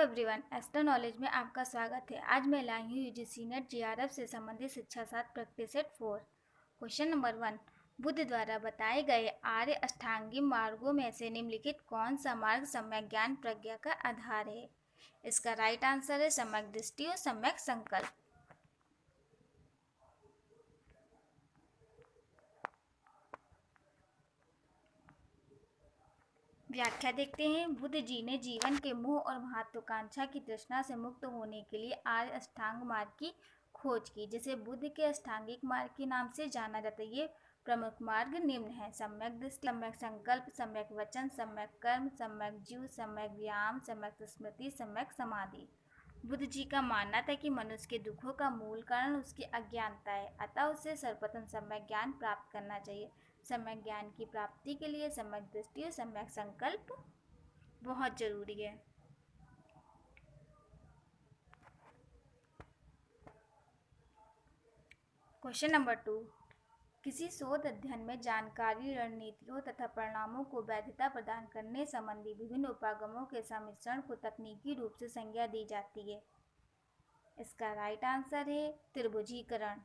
Everyone, astro knowledge में आपका स्वागत है। आज मैं लाई हूँ यूजीसी नेट जीआरएफ से संबंधित शिक्षा साथ practice set 4। Question number 1, Buddha द्वारा बताए गए आर्य अष्टांगिक मार्गों में से निम्नलिखित कौन सा मार्ग सम्यक ज्ञान प्रज्ञा का आधार है? इसका राइट आंसर है सम्यक दृष्टि और सम्यक संकल्प। व्याख्या देखते हैं। बुद्ध जी ने जीवन के मोह और महत्वाकांक्षा की तृष्णा से मुक्त होने के लिए आर्य अष्टांग मार्ग की खोज की, जिसे बुद्ध के अष्टांगिक मार्ग के नाम से जाना जाता है। ये प्रमुख मार्ग निम्न है: सम्यक दृष्टि, सम्यक संकल्प, सम्यक वचन, सम्यक कर्म, सम्यक जीव, सम्यक व्यायाम, सम्यक स्मृति, सम्यक समाधि। बुद्ध जी का मानना था कि मनुष्य के दुखों का मूल कारण उसकी अज्ञानता है, अतः उसे सर्वप्रथम सम्यक ज्ञान प्राप्त करना चाहिए। सम्यक ज्ञान की प्राप्ति के लिए सम्यक दृष्टि और सम्यक संकल्प बहुत जरूरी है। क्वेश्चन नंबर 2, किसी शोध अध्ययन में जानकारी, रणनीतियों तथा परिणामों को वैधता प्रदान करने संबंधी विभिन्न उपागमों के सम्मिश्रण को तकनीकी रूप से संज्ञा दी जाती है। इसका राइट आंसर है त्रिभुजीकरण।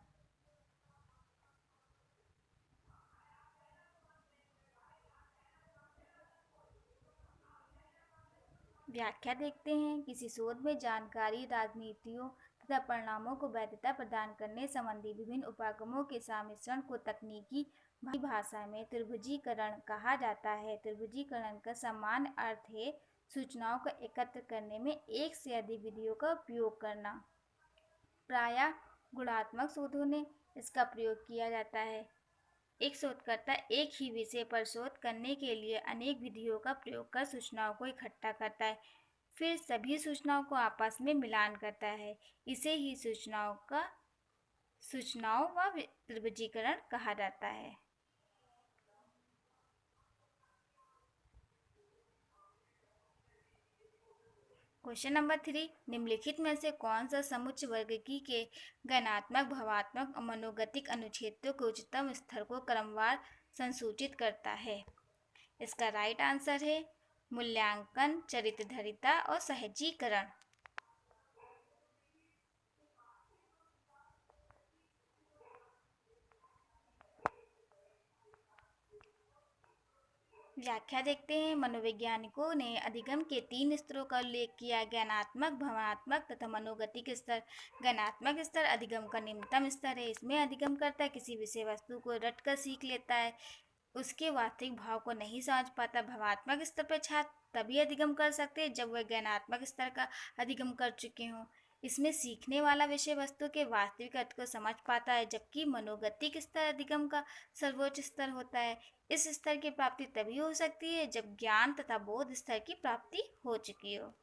व्याख्या देखते हैं। किसी शोध में जानकारी, राजनीतियों तथा परिणामों को वैधता प्रदान करने संबंधी विभिन्न उपागमों के सम्मिश्रण को तकनीकी भाषा में त्रिभुजीकरण कहा जाता है। त्रिभुजीकरण का सामान्य अर्थ है सूचनाओं को एकत्र करने में एक से अधिक विधियों का उपयोग करना। प्रायः गुणात्मक शोधों में इसका प्रयोग किया जाता है। एक शोधकर्ता एक ही विषय पर शोध करने के लिए अनेक विधियों का प्रयोग कर सूचनाओं को इकट्ठा करता है, फिर सभी सूचनाओं को आपस में मिलान करता है। इसे ही सूचनाओं व त्रिभुजीकरण कहा जाता है। क्वेश्चन नंबर 3, निम्नलिखित में से कौन सा समुच्चय वर्गीकी के गणनात्मक, भावात्मक और मनोगतिक अनुच्छेदों के उच्चतम स्तर को क्रमवार संसूचित करता है? इसका राइट आंसर है मूल्यांकन, चरित्रधरिता और सहजीकरण। व्याख्या देखते हैं। मनोवैज्ञानिकों ने अधिगम के 3 स्तरों का उल्लेख किया: ज्ञानात्मक, भावनात्मक तथा मनोगतिक स्तर। ज्ञानात्मक स्तर अधिगम का निम्नतम स्तर है। इसमें अधिगम करता किसी विषय वस्तु को रट कर सीख लेता है, उसके वास्तविक भाव को नहीं समझ पाता। भावात्मक स्तर पर छात्र तभी अधिगम कर सकते हैं जब वह ज्ञानात्मक स्तर का अधिगम कर चुके हों। इसमें सीखने वाला विषय वस्तु के वास्तविक अर्थ को समझ पाता है, जबकि मनोगतिक स्तर अधिगम का सर्वोच्च स्तर होता है। इस स्तर की प्राप्ति तभी हो सकती है जब ज्ञान तथा बोध स्तर की प्राप्ति हो चुकी हो।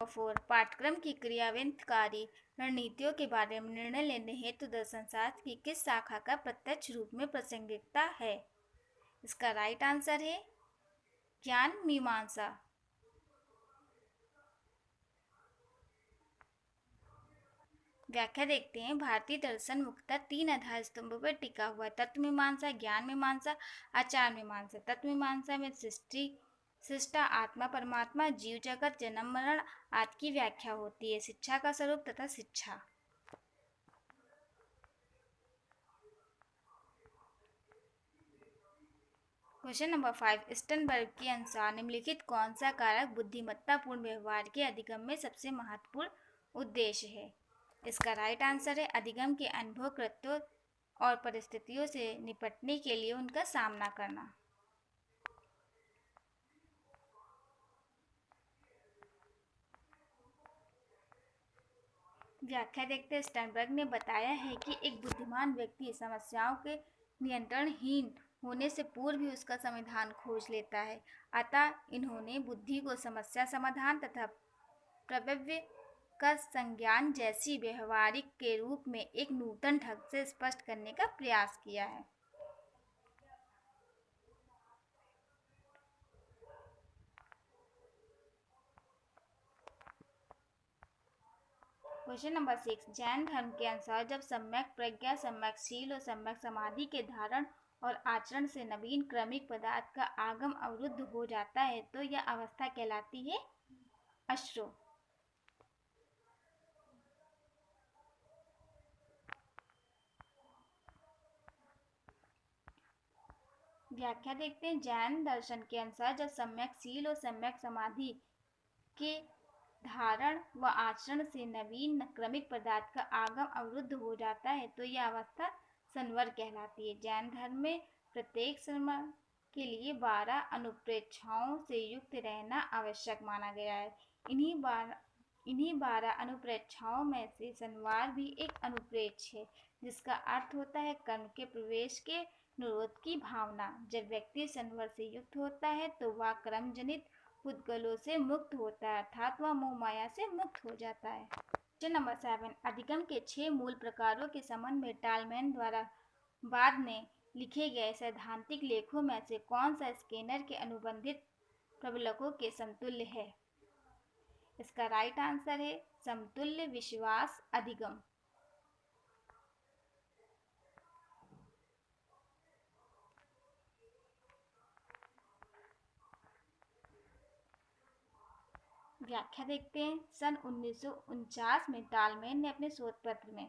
4, पाठ्यक्रम की क्रियान्वयनकारी रणनीतियों के बारे में निर्णय लेने हेतु दर्शन शास्त्र की किस शाखा का प्रत्यक्ष रूप में प्रासंगिकता है? इसका राइट आंसर है ज्ञान मीमांसा। व्याख्या देखते हैं। भारतीय दर्शन मुख्यतः 3 आधार स्तंभों पर टिका हुआ है: तत्व मीमांसा, ज्ञान मीमांसा, आचार मीमांसा। तत्व मीमांसा में सृष्टा, आत्मा, परमात्मा, जीव जगत, जन्म मरण आदि की व्याख्या होती है। शिक्षा का स्वरूप तथा शिक्षा। क्वेश्चन नंबर 5, स्टनबर्ग के अनुसार निम्नलिखित कौन सा कारक बुद्धिमत्तापूर्ण व्यवहार के अधिगम में सबसे महत्वपूर्ण उद्देश्य है? इसका राइट आंसर है अधिगम के अनुभव, कृत्यों और परिस्थितियों से निपटने के लिए उनका सामना करना। व्याख्या देखते हैं। स्टनबर्ग ने बताया है कि एक बुद्धिमान व्यक्ति समस्याओं के नियंत्रणहीन होने से पूर्व ही उसका समाधान खोज लेता है। अतः इन्होंने बुद्धि को समस्या समाधान तथा प्रवृत्ति का संज्ञान जैसी व्यवहारिक के रूप में एक नूतन ढंग से स्पष्ट करने का प्रयास किया है। क्वेश्चन नंबर 6, जैन धर्म के अनुसार जब सम्यक प्रज्ञा, सम्यक शील और सम्यक समाधि के धारण और आचरण से नवीन क्रमिक पदार्थ का आगम अवरुद्ध हो जाता है तो यह अवस्था कहलाती है अश्रो। व्याख्या देखते हैं। जैन दर्शन के अनुसार जब सम्यक सील और सम्यक समाधि के धारण व आचरण से नवीन क्रमिक पदार्थ का आगम अवरुद्ध हो जाता है तो यह अवस्था संवर कहलाती है। जैन धर्म में प्रत्येक संवर के लिए 12 अनुप्रेक्षाओं से युक्त रहना आवश्यक माना गया है। इन्हीं 12 अनुप्रेक्षाओं में से संवार भी एक अनुप्रेक्ष है, जिसका अर्थ होता है कर्म के प्रवेश के निरोध की भावना। जब व्यक्ति संवर से युक्त होता है तो वह कर्म जनित पुद्गलों से मुक्त होता है, अर्थात वह मोह माया से मुक्त हो जाता है। क्वेश्चन नंबर 7, अधिगम के 6 मूल प्रकारों के संबंध में टालमैन द्वारा बाद में लिखे गए सैद्धांतिक लेखों में से कौन सा स्किनर के अनुबंधित प्रबलकों के समतुल्य है? इसका राइट आंसर है समतुल्य विश्वास अधिगम। व्याख्या देखते हैं। सन 1949 में टालमैन ने अपने शोध पत्र में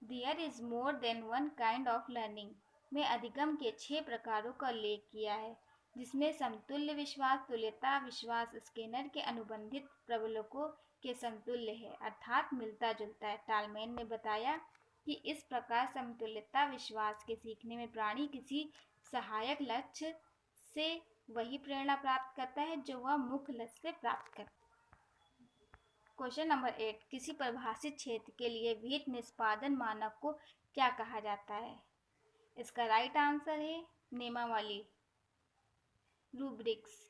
there is more than one kind of learning में अधिगम के 6 प्रकारों का उल्लेख किया है, जिसमें समतुल्य विश्वास तुल्यता विश्वास स्किनर के अनुबंधित प्रबलकों के समतुल्य है, अर्थात मिलता जुलता है। टालमैन ने बताया कि इस प्रकार समतुल्यता विश्वास के सीखने में प्राणी किसी सहायक लक्ष्य से वही प्रेरणा प्राप्त करता है जो वह मुख्य लक्ष्य से प्राप्त करता है। क्वेश्चन नंबर 8, किसी परिभाषित क्षेत्र के लिए विहित निष्पादन मानक को क्या कहा जाता है? इसका राइट आंसर है नियमावली, रूब्रिक्स।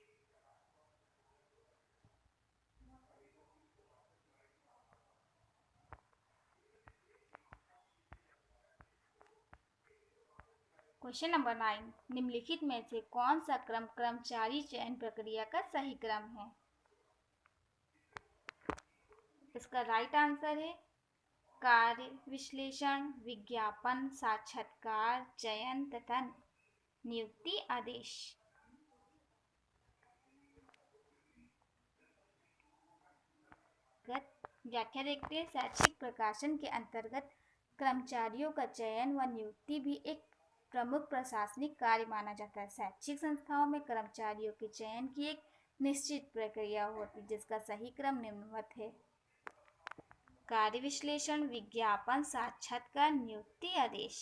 क्वेश्चन नंबर 9, निम्नलिखित में से कौन सा क्रम कर्मचारी चयन प्रक्रिया का सही क्रम है? इसका राइट आंसर है कार्य विश्लेषण, विज्ञापन, साक्षात्कार, चयन तथा नियुक्ति आदेश। व्याख्या देखते हैं। शैक्षिक प्रकाशन के अंतर्गत कर्मचारियों का चयन व नियुक्ति भी एक प्रमुख प्रशासनिक कार्य माना जाता है। शैक्षिक संस्थाओं में कर्मचारियों के चयन की एक निश्चित प्रक्रिया होती है, जिसका सही क्रम निम्नवत है: कार्य विश्लेषण, विज्ञापन, साक्षात्कार, नियुक्ति आदेश।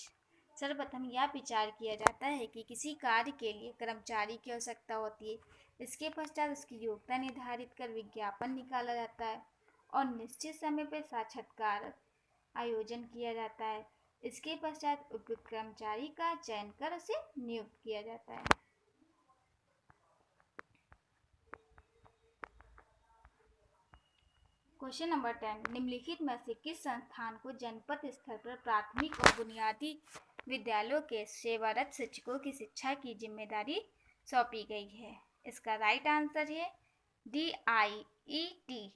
सर्वप्रथम यह विचार किया जाता है कि किसी कार्य के लिए कर्मचारी की आवश्यकता होती है। इसके पश्चात उसकी योग्यता निर्धारित कर विज्ञापन निकाला जाता है और निश्चित समय पर साक्षात्कार आयोजन किया जाता है। इसके पश्चात उपयुक्त कर्मचारी का चयन कर उसे नियुक्त किया जाता है। क्वेश्चन नंबर 10, निम्नलिखित में से किस संस्थान को जनपद स्तर पर प्राथमिक और बुनियादी विद्यालयों के सेवारत शिक्षकों की शिक्षा की जिम्मेदारी सौंपी गई है? इसका राइट आंसर है DIET।